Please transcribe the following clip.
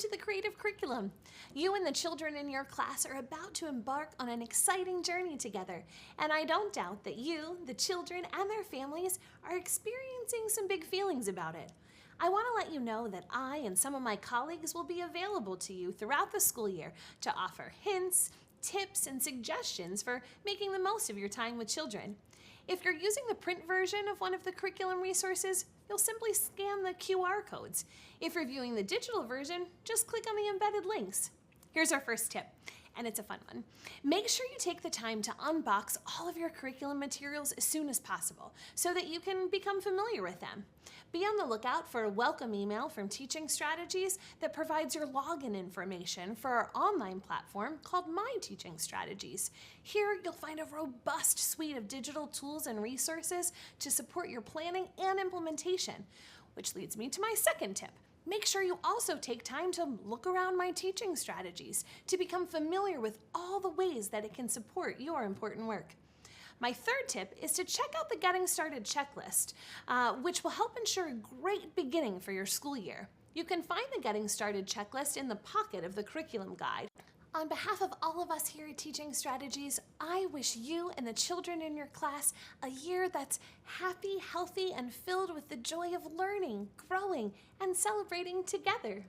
to the creative curriculum. You and the children in your class are about to embark on an exciting journey together, and I don't doubt that you, the children, and their families are experiencing some big feelings about it. I want to let you know that I and some of my colleagues will be available to you throughout the school year to offer hints, tips, and suggestions for making the most of your time with children. If you're using the print version of one of the curriculum resources, you'll simply scan the QR codes. If you're viewing the digital version, just click on the embedded links. Here's our first tip, and it's a fun one. Make sure you take the time to unbox all of your curriculum materials as soon as possible so that you can become familiar with them. Be on the lookout for a welcome email from Teaching Strategies that provides your login information for our online platform called My Teaching Strategies. Here, you'll find a robust suite of digital tools and resources to support your planning and implementation, which leads me to my second tip. Make sure you also take time to look around My Teaching Strategies to become familiar with all the ways that it can support your important work. My third tip is to check out the Getting Started checklist, which will help ensure a great beginning for your school year. You can find the Getting Started checklist in the pocket of the curriculum guide. On behalf of all of us here at Teaching Strategies, I wish you and the children in your class a year that's happy, healthy, and filled with the joy of learning, growing, and celebrating together.